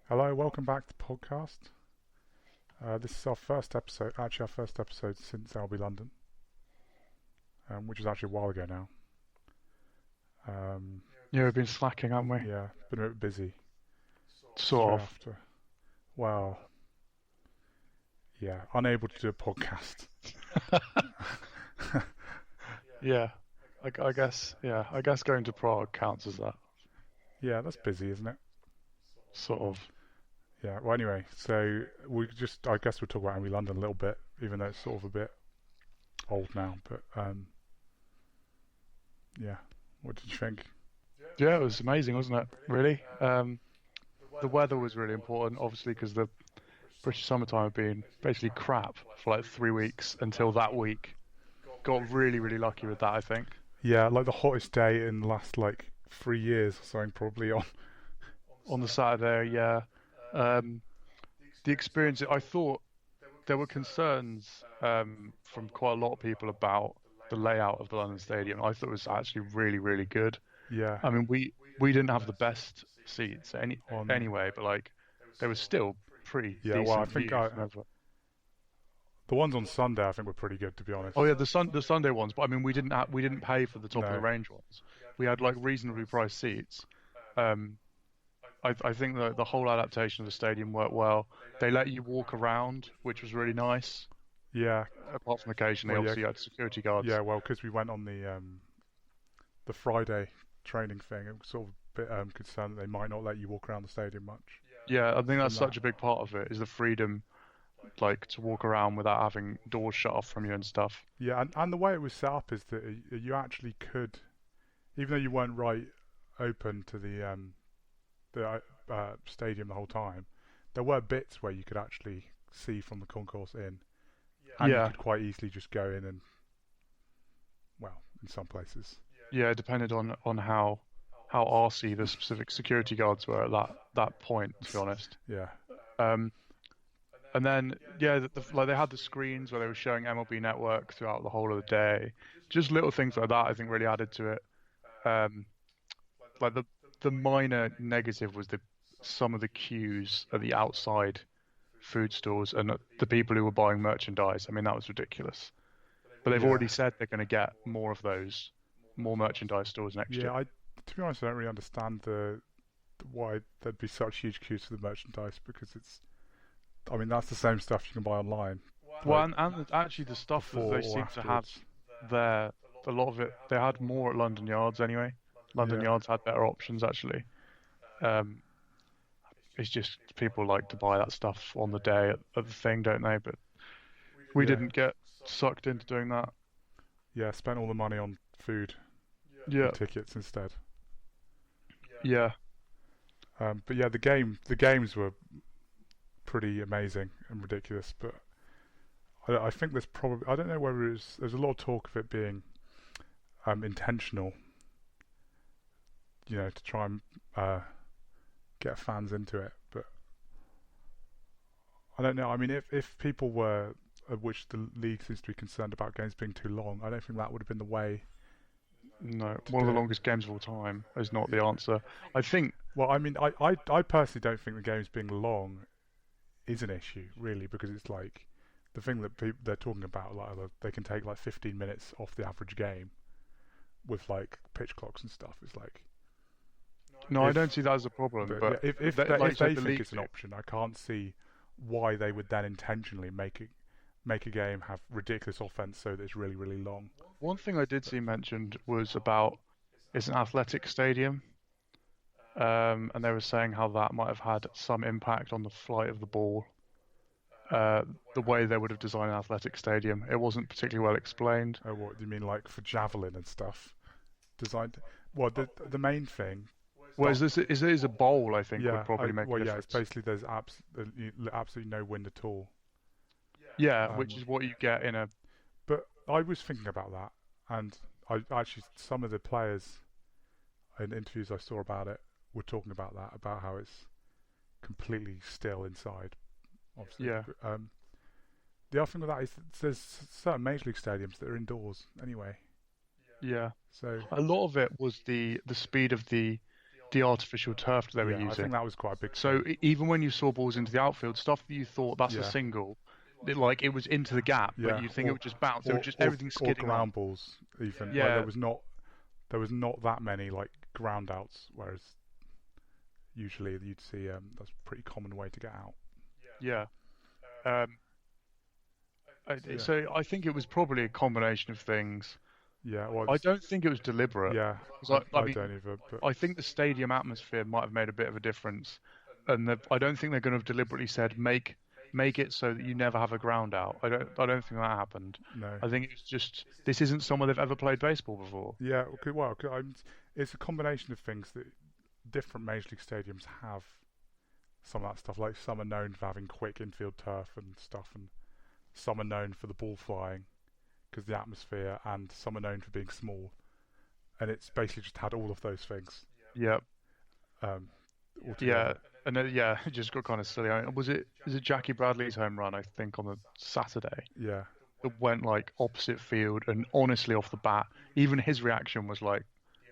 Hello, welcome back to the podcast. This is our first episode, since MLB London, which was actually a while ago now. Um, Yeah, we've been slacking, haven't we? yeah, been a bit busy. Sort Straight of. after, well, yeah, unable to do a podcast. Yeah, I guess. Yeah, I guess going to Prague counts as that. Yeah, that's busy, isn't it? Sort of. Yeah. Well, anyway, so I guess we'll talk about MLB London a little bit, even though it's sort of a bit old now. But yeah, what did you think? Yeah, it was amazing, wasn't it? Really. The weather was really important, obviously, because the British summertime had been basically crap for like 3 weeks until that week. Got really, really lucky with that, I think. Yeah, like the hottest day in the last like 3 years or something, probably on. On the Saturday, yeah. Um, the experience, I thought there were concerns from quite a lot of people about the layout of the London Stadium. I thought it was actually really, really good. Yeah, I mean, we didn't have the best seats on. anyway, but like there was still pretty Yeah, well, I decent think views. And everything. the ones on Sunday I think were pretty good, to be honest. Oh yeah, the Sunday ones, but I mean we didn't pay for the top of the No. range ones. We had like reasonably priced seats. Um, I think the whole adaptation of the stadium worked well. They let you walk around, which was really nice. Yeah, Apart from occasionally, well, yeah, obviously you had security guards. yeah. Well, because we went on the Friday training thing, it was sort of a bit concerned that they might not let you walk around the stadium much Yeah, I think from that's that. such a big part of it is the freedom, like to walk around without having doors shut off from you and stuff. Yeah, and the way it was set up is that you actually could, even though you weren't right open to the stadium the whole time, there were bits where you could actually see from the concourse in, and you Yeah, could quite easily just go in and, well, in some places. yeah, it depended on how arsey the specific security guards were at that point, to be honest. Yeah, Um, and then yeah, like they had the screens where they were showing MLB Network throughout the whole of the day. Just little things like that, I think, really added to it. Um, like the minor negative was the some of the queues at the outside food stores and the people who were buying merchandise. I mean, that was ridiculous. But they've yeah, already said they're going to get more of those, more merchandise stores next yeah. year. To be honest, I don't really understand why there'd be such huge queues for the merchandise because I mean, that's the same stuff you can buy online, Well, like and actually the stuff that before they or seem to have afterwards. there, a lot of it, they had more at London Yards anyway. London Yeah, Yards had better options actually. Um, it's just people like to buy that stuff on the day at the thing, don't they? But we yeah, didn't get sucked into doing that. yeah. Spent all the money on food Yeah, and tickets instead. yeah, But yeah, the games were pretty amazing and ridiculous. But I think there's probably, I don't know whether there's a lot of talk of it being intentional, to try and get fans into it. But I don't know. I mean, if people were, which the league seems to be concerned about games being too long, I don't think that would have been the way no, to one of do the it. longest games of all time is not the answer. I think, Well, I mean, I personally don't think the games being long is an issue, really, because it's like the thing that they're talking about, like they can take like 15 minutes off the average game with like pitch clocks and stuff. It's like no, I don't if, see that as a problem, but yeah, but like if you said, they the think league it's an do. option, I can't see why they would then intentionally make a game have ridiculous offense so that it's really really long. One thing I did see mentioned was about it's an athletic stadium, and they were saying how that might have had some impact on the flight of the ball. Uh, the way they would have designed an athletic stadium, it wasn't particularly well explained. Oh, what do you mean, like for javelin and stuff? Designed. Well, the main thing. Whereas this is a bowl, I think, would Yeah, probably make a well, yeah, it's difference. basically there's absolutely no wind at all. Yeah, which Um, is what you get in a. but I was thinking about that, and I actually some of the players in interviews I saw about it were talking about that, about how it's completely still inside, obviously. Yeah, But, the other thing with that is that there's certain major league stadiums that are indoors anyway. yeah. So A lot of it was the speed of the artificial turf that they were Yeah, I using. think that was quite a big So thing. even when you saw balls into the outfield, stuff that you thought that's a Yeah, single, like it was into the gap, but yeah, you think it would just bounce. It was just everything or skidding on. ground balls even. Like Yeah, there was not that many like ground outs, whereas usually you'd see that's a pretty common way to get out. yeah. Um, Yeah, so I think it was probably a combination of things. yeah. Well, I don't think it was deliberate. yeah, 'Cause I I mean, don't either, but I think the stadium atmosphere might have made a bit of a difference, and I don't think they're going to have deliberately said make it so that you never have a ground out. I don't think that happened. no. I think it's just this isn't somewhere they've ever played baseball before. Yeah, okay, well, it's a combination of things that different major league stadiums have some of that stuff. Like some are known for having quick infield turf and stuff, and some are known for the ball flying because the atmosphere, and some are known for being small. And it's basically just had all of those things Yeah, um, all yeah, together. and then, yeah, it just got kind of silly. I mean, was it Jackie Bradley's home run? I think on the Saturday Yeah, that went like opposite field, and honestly, off the bat, even his reaction was like,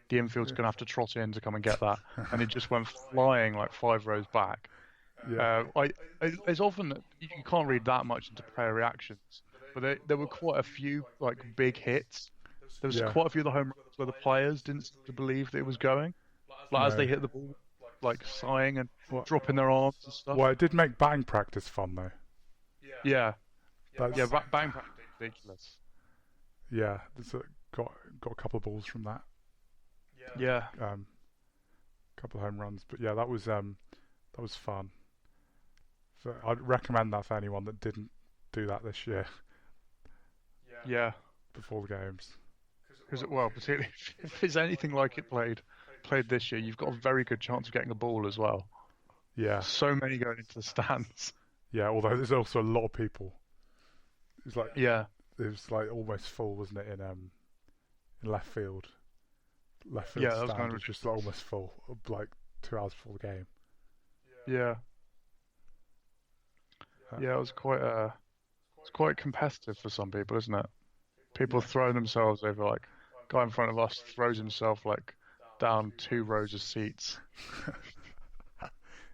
the infield's yeah, going to have to trot in to come and get that, and it just went flying like 5 rows back. yeah, It's often that you can't read that much into player reactions, but there were quite a few like big hits. There was yeah. quite a few of the home runs where the players didn't seem to believe that it was going, like as No. they hit the ball, like sighing and Well, dropping their arms and stuff. well, it did make batting practice fun though. Yeah, yeah, That's bang practice ridiculous. yeah. Got a couple of balls from that. Yeah, Couple of home runs, but yeah, that was fun. So I'd recommend that for anyone that didn't do that this year yeah, before the games. because well, particularly if it's anything like it played this year, you've got a very good chance of getting a ball as well. Yeah, So many going into the stands. yeah. Although there's also a lot of people. Yeah, It was like almost full, wasn't it? In left field. Left field yeah, that was stand kind of was just like almost full, like 2 hours before the game. yeah, Uh, yeah. It's quite competitive for some people, isn't it? People throw themselves over like guy in front of us throws himself like down 2 rows of seats.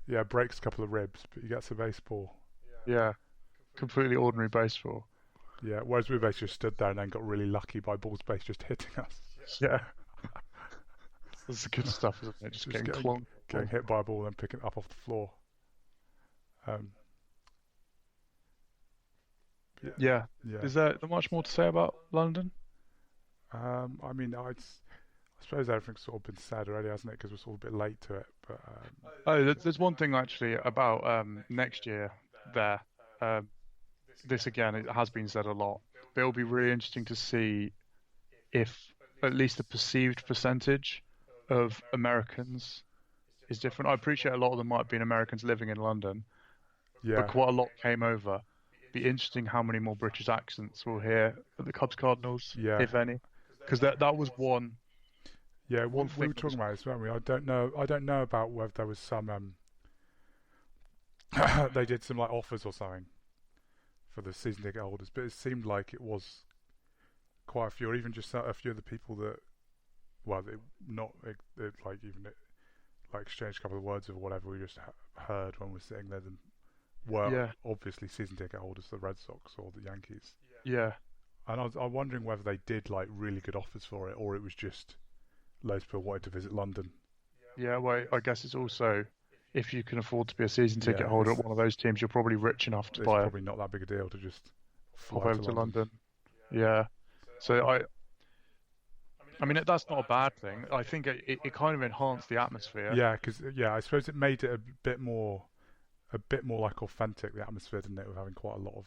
yeah, breaks a couple of ribs, but he gets a baseball. Yeah, completely ordinary baseball. Yeah, whereas we basically just stood there and then got really lucky by balls base just hitting us. Yeah, that's the good stuff, isn't it? Just getting clonked. Getting hit by a ball and picking it up off the floor. Um, Yeah. yeah. Is there much more to say about London? I mean, I suppose everything's sort of been said already, hasn't it? Because we're sort of a bit late to it. But Oh, there's one thing actually about next year there. Um, this again, it has been said a lot. But it'll be really interesting to see if at least the perceived percentage of Americans is different. I appreciate a lot of them might have been Americans living in London, but yeah, quite a lot came over. Be interesting how many more British accents we'll hear at the Cubs Cardinals, yeah, if any, because that was yeah. one We thing were that was talking about this, weren't we? I don't know. I don't know about whether there was some. They did some like offers or something for the season ticket holders, but it seemed like it was quite a few, or even just a few of the people that, well, like even like exchanged a couple of words of whatever we just heard when we were sitting there. Were yeah, obviously season ticket holders for the Red Sox or the Yankees, yeah. and I'm wondering whether they did like really good offers for it, or it was just loads of people wanted to visit London. Yeah, well, I guess it's also if you can afford to be a season ticket Yeah, holder at one of those teams, you're probably rich enough to it's buy probably not that big a deal to just pop fly over to to London. London. Yeah. So I mean, that's not a bad thing. I think it kind of enhanced the atmosphere. Yeah, because I suppose it made it a bit more like authentic, the atmosphere, didn't it, with having quite a lot of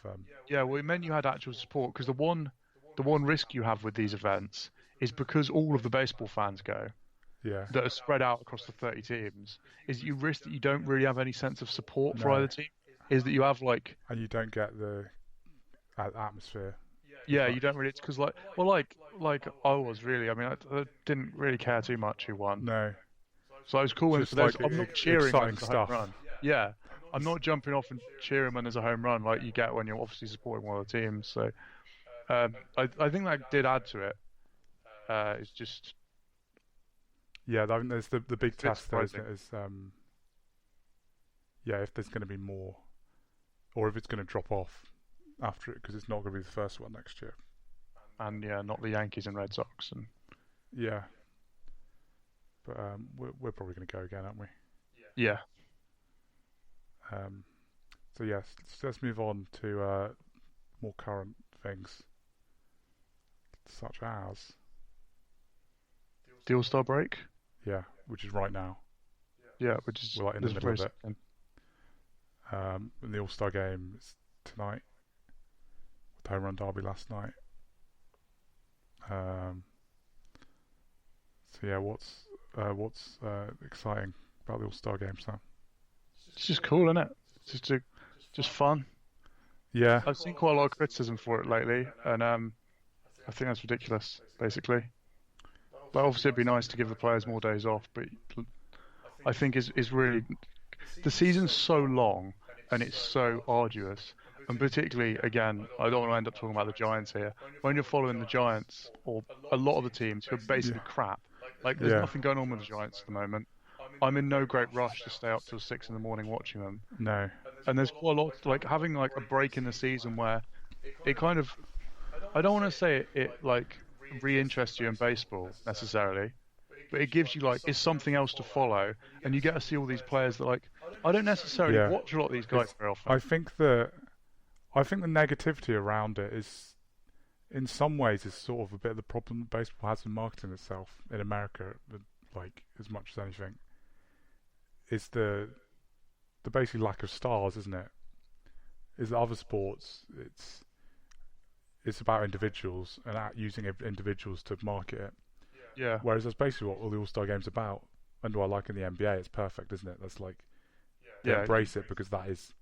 Yeah, well, it meant you had actual support because the one risk you have with these events is because all of the baseball fans go yeah, that are spread out across the 30 teams, is you risk that you don't really have any sense of support for no, either team. Is that you have like and you don't get the atmosphere. yeah, you don't really. It's because like I was really. I mean, I didn't really care too much who won. No, So I was cool when just for those. like I'm not cheering when exciting it's a home stuff. run. Yeah, I'm not jumping off and cheering when there's a home run like you get when you're obviously supporting one of the teams. So I think that did add to it. It's just Yeah, I think there's the big It's a bit test there, isn't surprising. it? Is yeah, if there's going to be more, or if it's going to drop off after it, because it's not going to be the first one next year. And yeah, not the Yankees and Red Sox. And Yeah, but we're probably going to go again, aren't we? yeah, Um, so yes, let's move on to more current things, such as the All-Star break. yeah, which is right now. Yeah, which is We're like in the this middle very of it. second. And the All Star game is tonight with the home run derby last night. Um, so yeah, what's exciting about the All Star game, Sam? It's just cool, isn't it? It's just fun. Yeah, I've seen quite a lot of criticism for it lately, and I think that's ridiculous, basically. But obviously, it'd be nice to give the players more days off. But I think is really the season's so long and it's so arduous, and particularly again, I don't want to end up talking about the Giants here. When you're following the Giants or a lot of the teams who are yeah, basically crap, like there's yeah. nothing going on with the Giants at the moment. I'm in no great rush to stay up till 6 in the morning watching them, No, and there's quite a lot like having like a break in the season where it kind of I don't want to say it like re-interests you in baseball necessarily, but it gives you like it's something else to follow, and you get to see all these players that like I don't necessarily yeah. watch a lot of these guys It's, very often. I think the I think the negativity around it is, in some ways, is sort of a bit of the problem that baseball has in marketing itself in America, like as much as anything. Is the basic lack of stars, isn't it? Is that other sports, it's about individuals and using individuals to market it. Yeah, Whereas that's basically what all the All Star games are about. And what I like in the NBA, it's perfect, isn't it? That's like they yeah, embrace it because that is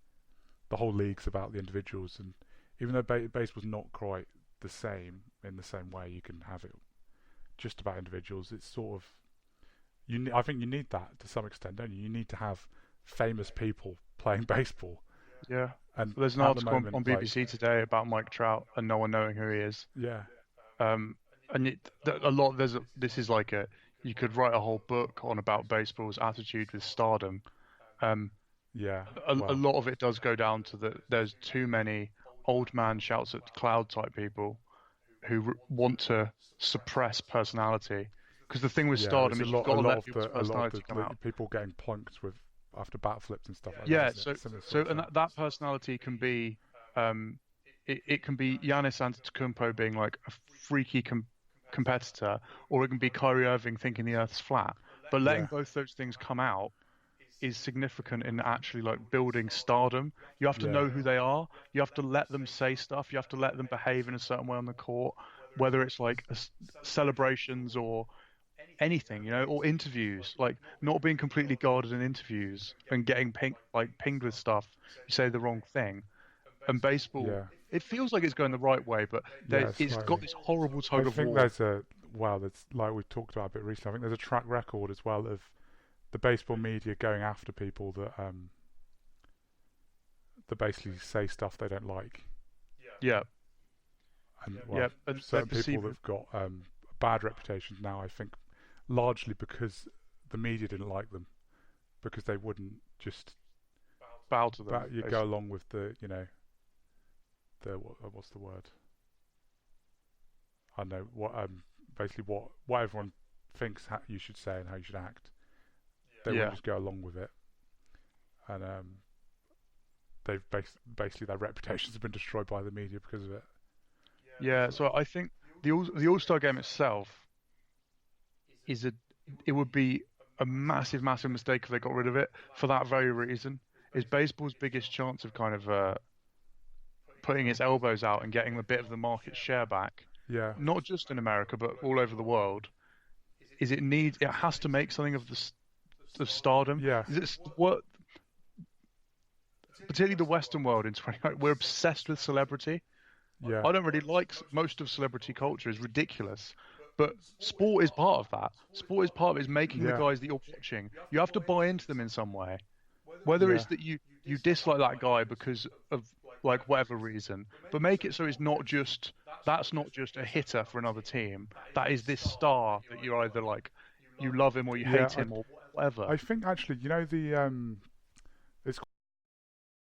the whole league's about the individuals. And even though baseball's not quite the same in the same way, you can have it just about individuals. It's sort of I think you need that to some extent, don't you? You need to have famous people playing baseball. yeah. And There's an at the article on moment, like BBC today about Mike Trout and no one knowing who he is. yeah, Um, and a lot this is like a you could write a whole book on about baseball's attitude with stardom. Um, yeah, a well, lot of it does go down to that there's too many old man shouts at the cloud type people who want to suppress personality. Because the thing with yeah. It's stardom is you've got to let people's a lot personality of come out. people getting plunked with after bat flips and stuff like that, Yeah, isn't it? Similar so sort of and thing. that personality can be um, it can be Giannis Antetokounmpo being like a freaky competitor, or it can be Kyrie Irving thinking the Earth's flat. But letting Yeah, both those things come out is significant in actually like building stardom. You have to yeah, know who they are. You have to let them say stuff. You have to let them behave in a certain way on the court, whether it's like celebrations or anything, or interviews. Like not being completely guarded in interviews and getting pinged with stuff. You say the wrong thing. And baseball, yeah, it feels like it's going the right way, but yeah. it's got Slightly. this horrible I tug of think war. there's a well, that's like we talked about a bit recently. I think there's a track record as well of the baseball media going after people that basically say stuff they don't like, Yeah, and yeah, well, and they certain people perceive it. that've got bad reputations now. I think largely because the media didn't like them because they wouldn't just Bow to them, you go basically. along with the the what's the word? I don't know what basically what everyone thinks you should say and how you should act. They wouldn't Yeah, just go along with it, and they've basically their reputations have been destroyed by the media because of it. yeah. So I think the All Star game itself is it would be a massive, massive mistake if they got rid of it for that very reason. Is baseball's biggest chance of kind of putting its elbows out and getting a bit of the market share back, Yeah, not just in America but all over the world, is it has to make something of of stardom. yeah, Is it what particularly the Western world in 20 we're obsessed with celebrity. yeah, I don't really like most of celebrity culture is ridiculous, but sport is part of that. Sport is part of it is making the yeah, guys that you're watching. You have to buy into them in some way, whether yeah, it's that you dislike that guy because of like whatever reason, but make it so it's not just that's not just a hitter for another team. That is this star that you're either like you love him or you Yeah, hate him or whatever. I think actually, you know, the